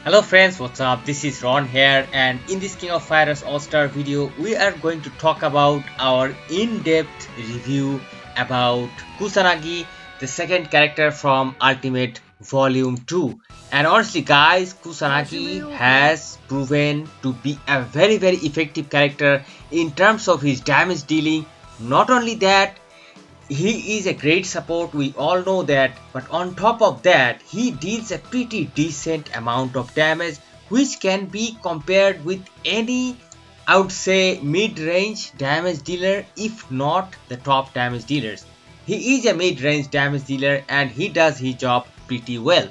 Hello friends, what's up? This is Ron here, and in this King of Fighters All-Star video, we are going to talk about our in-depth review about Kusanagi, the second character from Ultimate Volume 2. And honestly guys, Kusanagi has proven to be a very effective character in terms of his damage dealing. Not only that, he is a great support, we all know that, but on top of that he deals a pretty decent amount of damage, which can be compared with any, I would say, mid-range damage dealer, if not the top damage dealers. He is a mid-range damage dealer and he does his job pretty well,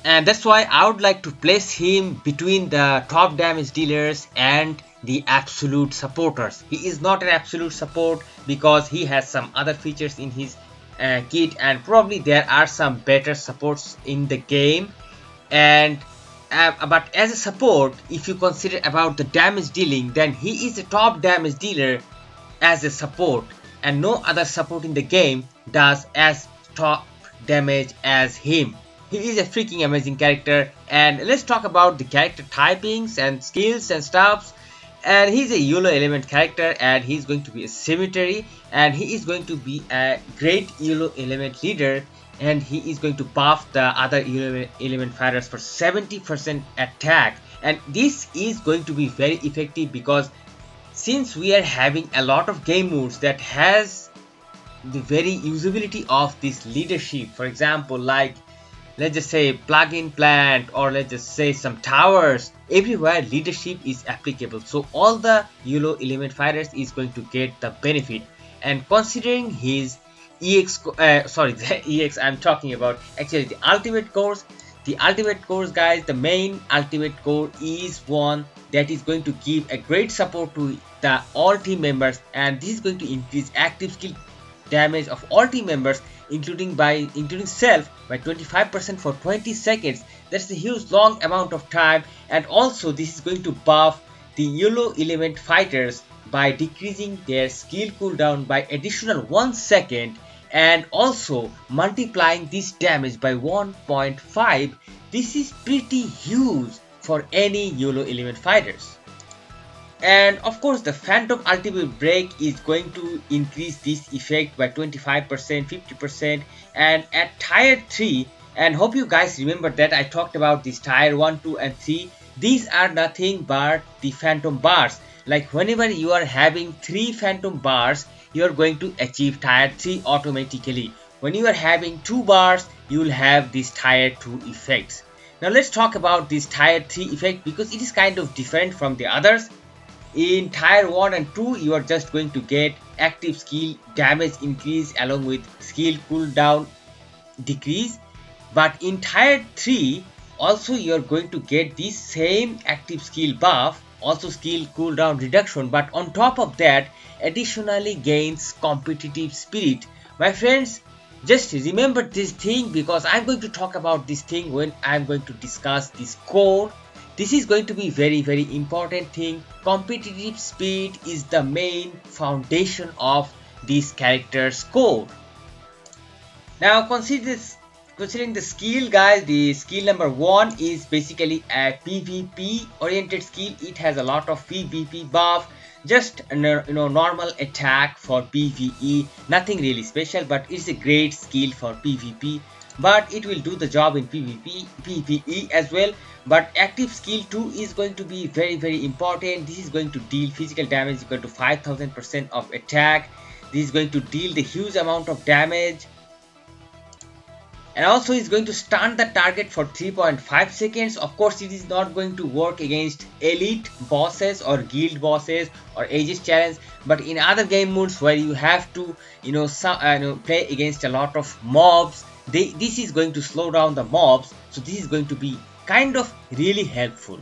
and that's why I would like to place him between the top damage dealers and the absolute supporters. He is not an absolute support because he has some other features in his kit, and probably there are some better supports in the game. And but as a support, if you consider about the damage dealing, then he is a top damage dealer as a support, and no other support in the game does as top damage as him. He is a freaking amazing character, and let's talk about the character typings and skills and stuffs. And he's a YOLO element character, and he's going to be a cemetery, and he is going to be a great YOLO element leader, and he is going to buff the other YOLO element fighters for 70% attack. And this is going to be very effective because since we are having a lot of game modes that has the very usability of this leadership, for example, like let's just say plug-in plant, or let's just say some towers, everywhere leadership is applicable, so all the YOLO element fighters is going to get the benefit. And considering his the EX I'm talking about, actually the ultimate course, guys, the main ultimate core is one that is going to give a great support to the all team members, and this is going to increase active skill damage of all team members, including self, by 25% for 20 seconds. That's a huge long amount of time. And also this is going to buff the YOLO element fighters by decreasing their skill cooldown by additional 1 second, and also multiplying this damage by 1.5. This is pretty huge for any YOLO element fighters. And of course the phantom ultimate break is going to increase this effect by 25%, 50%, and at tier 3, and hope you guys remember that I talked about this tier 1, 2 and 3, these are nothing but the phantom bars. Like whenever you are having 3 phantom bars, you are going to achieve tier 3 automatically. When you are having 2 bars, you will have these tier 2 effects. Now let's talk about this tier 3 effect because it is kind of different from the others. In tier 1 and 2, you are just going to get active skill damage increase along with skill cooldown decrease, but in tier 3 also you are going to get this same active skill buff, also skill cooldown reduction, but on top of that additionally gains competitive spirit. My friends, just remember this thing because I'm going to talk about this thing when I'm going to discuss this code. This is going to be very important thing. Competitive spirit is the main foundation of this character's core. Now considering the skill, guys, the skill number 1 is basically a PvP oriented skill. It has a lot of PvP buff, just normal attack for PvE, nothing really special, but it's a great skill for PvP, but it will do the job in PvE as well. But active skill 2 is going to be very important. This is going to deal physical damage equal to 5000% of attack. This is going to deal the huge amount of damage, and also is going to stun the target for 3.5 seconds. Of course it is not going to work against elite bosses or guild bosses or aegis challenge, but in other game modes where you have to play against a lot of mobs, this is going to slow down the mobs, so this is going to be kind of really helpful.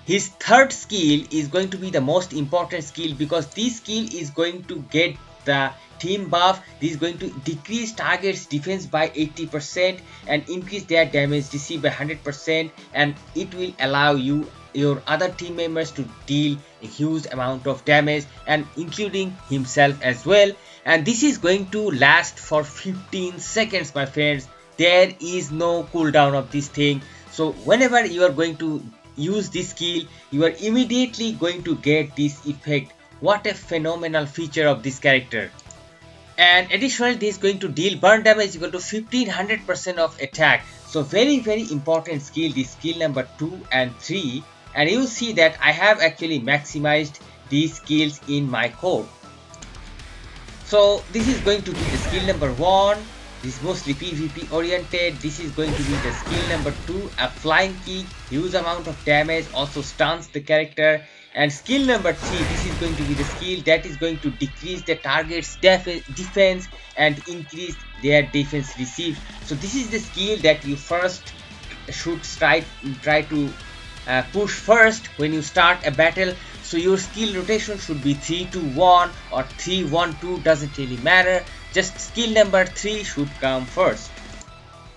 His third skill is going to be the most important skill because this skill is going to get the team buff. This is going to decrease targets defense by 80% and increase their damage DC by 100%, and it will allow your other team members to deal a huge amount of damage, and including himself as well. And this is going to last for 15 seconds, my friends. There is no cooldown of this thing, So whenever you are going to use this skill, you are immediately going to get this effect. What a phenomenal feature of this character. And additionally, this is going to deal burn damage equal to 1500% of attack. So very important skill, this skill number 2 and 3. And you see that I have actually maximized these skills in my code. So this is going to be the skill number 1. This is mostly PvP oriented. This is going to be the skill number 2, a flying kick, huge amount of damage, also stuns the character. And skill number 3, this is going to be the skill that is going to decrease the target's defense and increase their defense received. So this is the skill that you first should try to push first when you start a battle. So your skill rotation should be 3-2-1 or 3-1-2, doesn't really matter. Just skill number 3 should come first.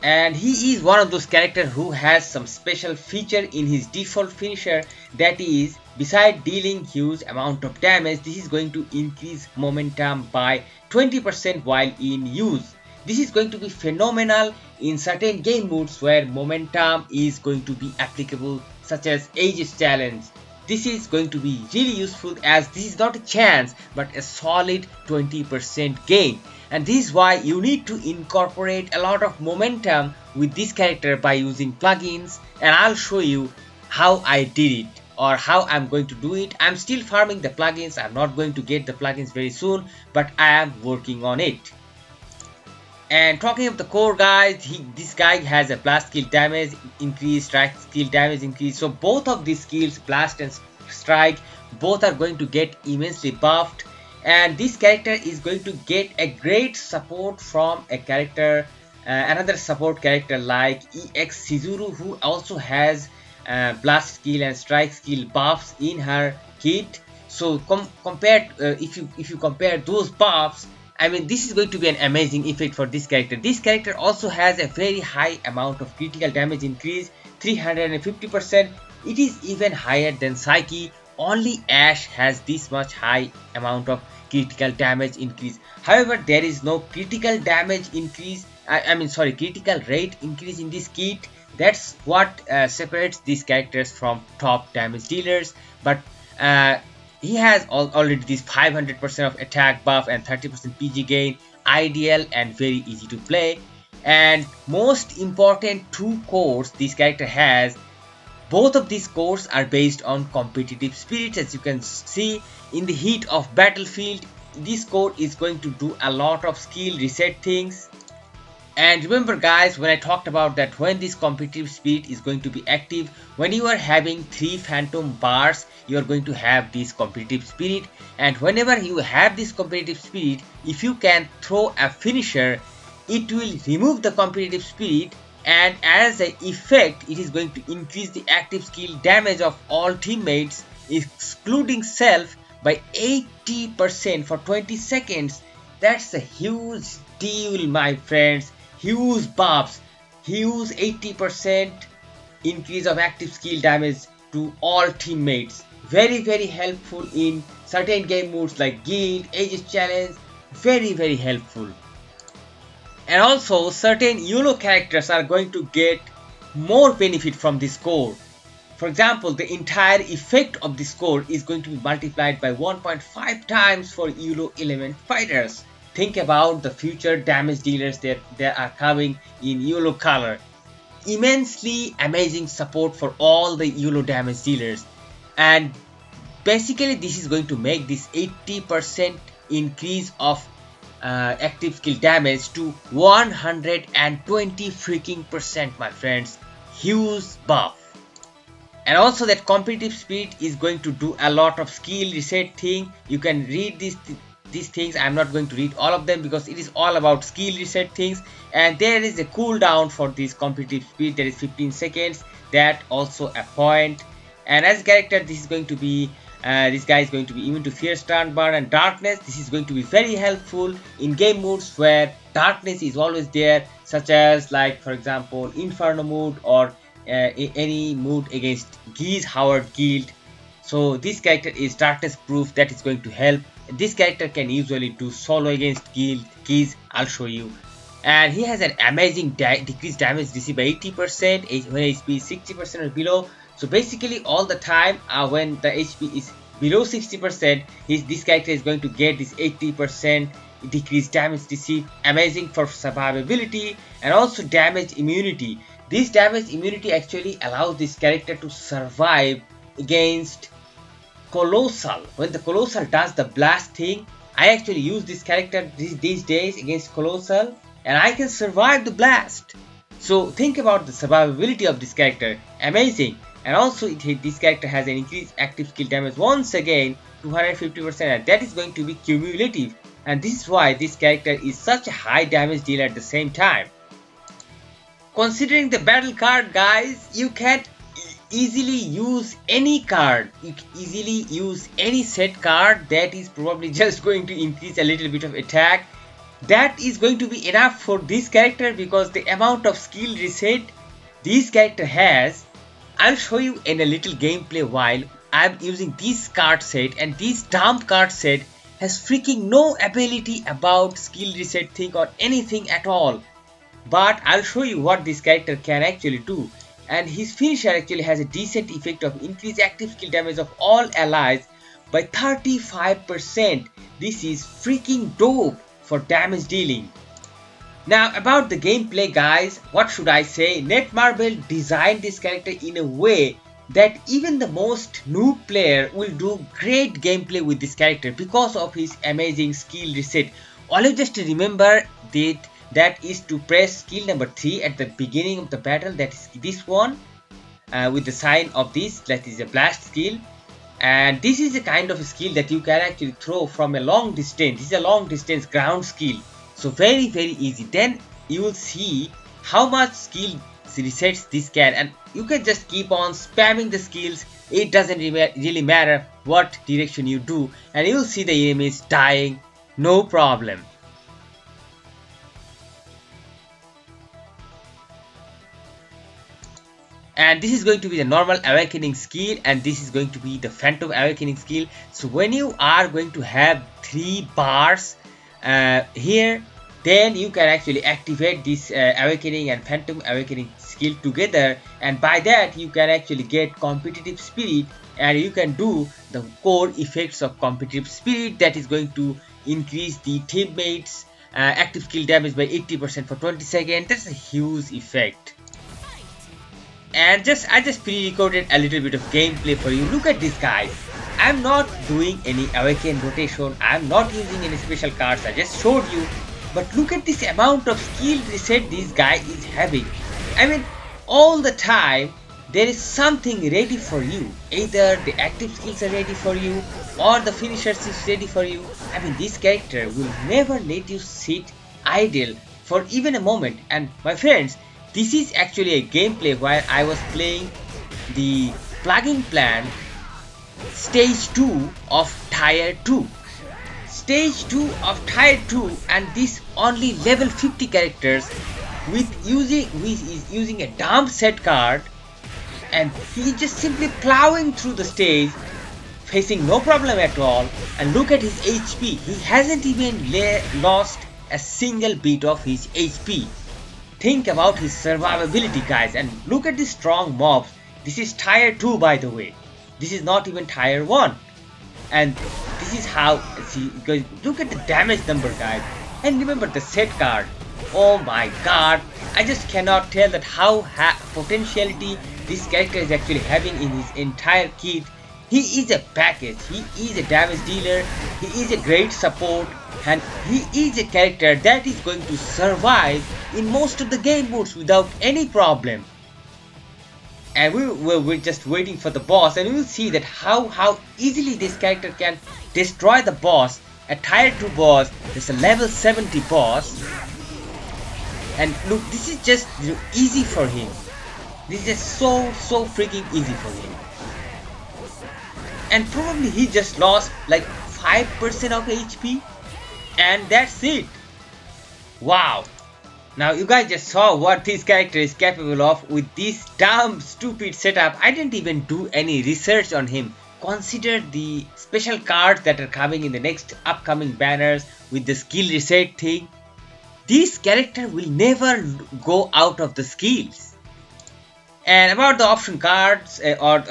And he is one of those characters who has some special feature in his default finisher, that is, beside dealing huge amount of damage, this is going to increase momentum by 20% while in use. This is going to be phenomenal in certain game modes where momentum is going to be applicable, such as Aegis Challenge. This is going to be really useful, as this is not a chance but a solid 20% gain. And this is why you need to incorporate a lot of momentum with this character by using plugins, and I'll show you how I did it or how I'm going to do it. I'm still farming the plugins. I'm not going to get the plugins very soon, but I am working on it. And talking of the core, guys, this guy has a blast skill damage increase, strike skill damage increase. So both of these skills, blast and strike, both are going to get immensely buffed. And this character is going to get a great support from a character, another support character like EX Shizuru, who also has blast skill and strike skill buffs in her kit. So if you compare those buffs, I mean, this is going to be an amazing effect for this character. This character also has a very high amount of critical damage increase, 350%. It is even higher than Psyche. Only Ash has this much high amount of critical damage increase. However, there is no critical damage increase, critical rate increase in this kit. That's what separates these characters from top damage dealers. But he has already this 500% of attack buff and 30% PG gain, ideal and very easy to play. And most important, 2 cores this character has. Both of these cores are based on competitive spirit. As you can see, in the heat of battlefield, this core is going to do a lot of skill reset things. And remember, guys, when I talked about that, when this competitive spirit is going to be active, when you are having 3 phantom bars, you are going to have this competitive spirit. And whenever you have this competitive spirit, if you can throw a finisher, it will remove the competitive spirit, and as an effect, it is going to increase the active skill damage of all teammates, excluding self, by 80% for 20 seconds. That's a huge deal, my friends. Huge buffs, huge 80% increase of active skill damage to all teammates. Very helpful in certain game modes like Guild, Aegis Challenge. Very helpful. And also, certain YOLO characters are going to get more benefit from this core. For example, the entire effect of this core is going to be multiplied by 1.5 times for YOLO element fighters. Think about the future damage dealers that are coming in YOLO color. Immensely amazing support for all the YOLO damage dealers. And basically, this is going to make this 80% increase of active skill damage to 120 freaking percent, my friends. Huge buff. And also, that competitive spirit is going to do a lot of skill reset thing. You can read these things. I'm not going to read all of them because it is all about skill reset things. And there is a cooldown for this competitive spirit, that is 15 seconds. That also a point. And as a character, this is going to be this guy is going to be immune to fear, stun, burn and darkness. This is going to be very helpful in game modes where darkness is always there, such as, like, for example, Inferno mode or any mode against Geese Howard Guild. So this character is darkness proof. That is going to help. This character can usually do solo against Geese. I'll show you. and he has an amazing decreased damage DC by 80% when HP is 60% or below. So basically all the time when the HP is below 60%, this character is going to get this 80% decreased damage DC. Amazing for survivability and also damage immunity. This damage immunity actually allows this character to survive against Colossal. When the Colossal does the blast thing, I actually use this character these days against Colossal, and I can survive the blast. So think about the survivability of this character. Amazing. And also this character has an increased active skill damage once again 250%, and that is going to be cumulative, and this is why this character is such a high damage dealer at the same time. Considering the battle card, guys, you can easily use any card. You can easily use any set card that is probably just going to increase a little bit of attack. That is going to be enough for this character, because the amount of skill reset this character has, I'll show you in a little gameplay while I'm using this card set, and this dump card set has freaking no ability about skill reset thing or anything at all. But I'll show you what this character can actually do. And his finisher actually has a decent effect of increased active skill damage of all allies by 35%. This is freaking dope for damage dealing. Now about the gameplay, guys, what should I say? Netmarble designed this character in a way that even the most noob player will do great gameplay with this character because of his amazing skill reset. All you just remember that is to press skill number 3 at the beginning of the battle, that is this one, with the sign of this, that is a blast skill. And this is a kind of a skill that you can actually throw from a long distance. This is a long distance ground skill, so very easy. Then you will see how much skill resets this can, and you can just keep on spamming the skills. It doesn't really matter what direction you do, and you will see the enemies dying, no problem. And this is going to be the normal awakening skill, and this is going to be the phantom awakening skill. So when you are going to have 3 bars here, then you can actually activate this awakening and phantom awakening skill together, and by that you can actually get competitive spirit, and you can do the core effects of competitive spirit, that is going to increase the teammates active skill damage by 80% for 20 seconds. That's a huge effect. And I just pre-recorded a little bit of gameplay for you. Look at this, guys. I'm not doing any awaken rotation. I'm not using any special cards. I just showed you. But look at this amount of skill reset this guy is having. I mean, all the time there is something ready for you. Either the active skills are ready for you, or the finishers is ready for you. I mean, this character will never let you sit idle for even a moment. And my friends, this is actually a gameplay where I was playing the plugin plan stage 2 of tier 2. Stage 2 of tier 2, and this only level 50 characters with using a dump set card, and he just simply plowing through the stage, facing no problem at all. And look at his HP. He hasn't even lost a single bit of his HP. Think about his survivability, guys, and look at the strong mobs. This is tier 2, by the way. This is not even tier 1. And this is how, see, because look at the damage number, guys. And remember the set card. Oh my god, I just cannot tell that how potentiality this character is actually having in his entire kit. He is a package. He is a damage dealer. He is a great support. And he is a character that is going to survive in most of the game modes without any problem. And we're just waiting for the boss, and we will see that how easily this character can destroy the boss. A tier 2 boss, there's a level 70 boss. And look, this is just easy for him. This is just so freaking easy for him. And probably he just lost like 5% of HP. And that's it. Wow. Now you guys just saw what this character is capable of with this dumb stupid setup. I didn't even do any research on him. Consider the special cards that are coming in the next upcoming banners with the skill reset thing. this character will never go out of the skills. And about the option cards,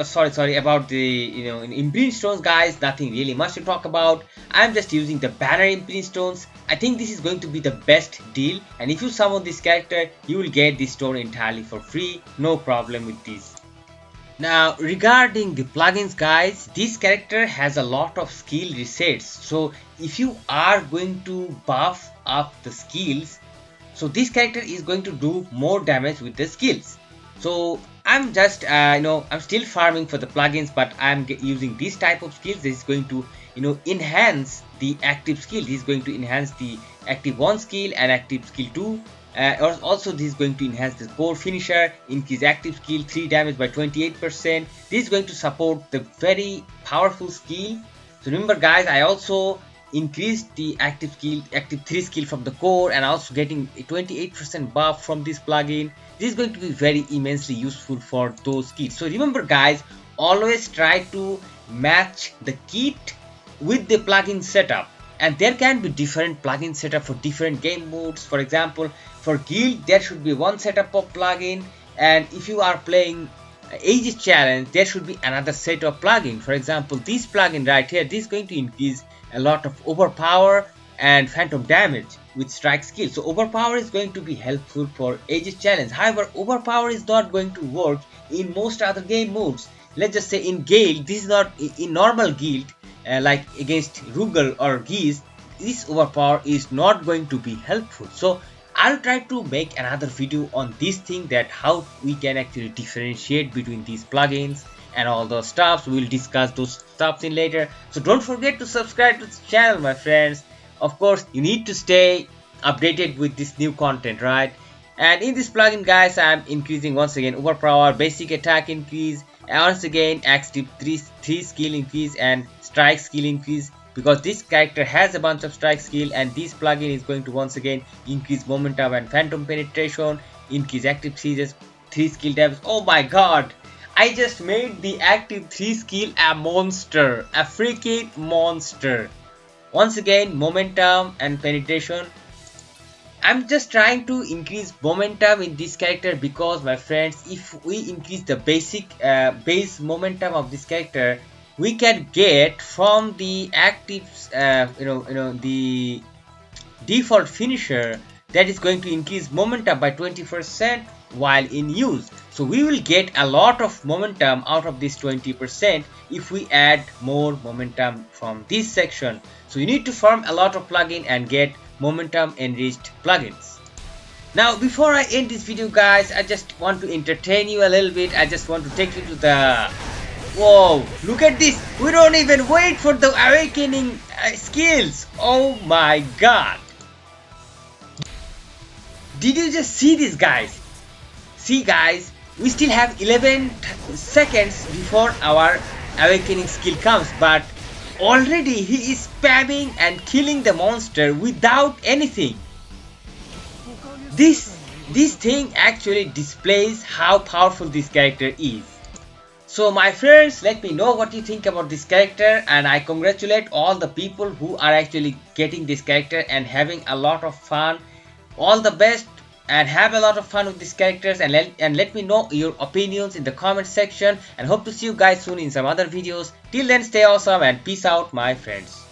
sorry, about the in Brimstones, guys, nothing really much to talk about. I'm just using the banner in Brimstones. I think this is going to be the best deal, and if you summon this character, you will get this stone entirely for free, no problem with this. Now regarding the plugins, guys, this character has a lot of skill resets, so if you are going to buff up the skills, so this character is going to do more damage with the skills. So I'm just I'm still farming for the plugins, but I'm using this type of skills. This is going to enhance the active skill. This is going to enhance the active 1 skill and active skill 2. Also this is going to enhance the core finisher, increase active skill 3 damage by 28%. This is going to support the very powerful skill. So remember, guys, I also increased the active 3 skill from the core, and also getting a 28% buff from this plugin. This is going to be very immensely useful for those skills. So remember, guys, always try to match the kit with the plugin setup, and there can be different plugin setup for different game modes. For example, for guild there should be one setup of plugin, and if you are playing Aegis challenge, there should be another set of plugin. For example, this plugin right here, this is going to increase a lot of overpower and phantom damage with strike skill. So overpower is going to be helpful for Aegis challenge. However, overpower is not going to work in most other game modes. Let's just say in guild, this is not in normal guild, like against Rugal or Geese, this overpower is not going to be helpful. So I'll try to make another video on this thing, that how we can actually differentiate between these plugins and all those stuffs. We'll discuss those stuffs in later. So don't forget to subscribe to this channel, my friends. Of course, you need to stay updated with this new content, right? And in this plugin, guys, I'm increasing once again overpower, basic attack increase, and once again active 3 skill increase and strike skill increase, because this character has a bunch of strike skill, and this plugin is going to once again increase momentum and phantom penetration, increase active 3 skill damage. Oh my god, I just made the active 3 skill a monster, a freaking monster. Once again, momentum and penetration. I'm just trying to increase momentum in this character, because, my friends, if we increase the base momentum of this character, we can get from the active the default finisher, that is going to increase momentum by 20% while in use. So we will get a lot of momentum out of this 20% if we add more momentum from this section. So you need to farm a lot of plugin and get momentum enriched plugins. Now before I end this video, guys, I just want to entertain you a little bit. I just want to take you to the... Whoa, look at this. We don't even wait for the awakening skills. Oh my god. Did you just see this, guys? See, guys, we still have 11 seconds before our awakening skill comes, but already he is spamming and killing the monster without anything. This thing actually displays how powerful this character is. So my friends, let me know what you think about this character, and I congratulate all the people who are actually getting this character and having a lot of fun. All the best, and have a lot of fun with these characters, and let me know your opinions in the comment section, and hope to see you guys soon in some other videos. Till then, stay awesome and peace out, my friends.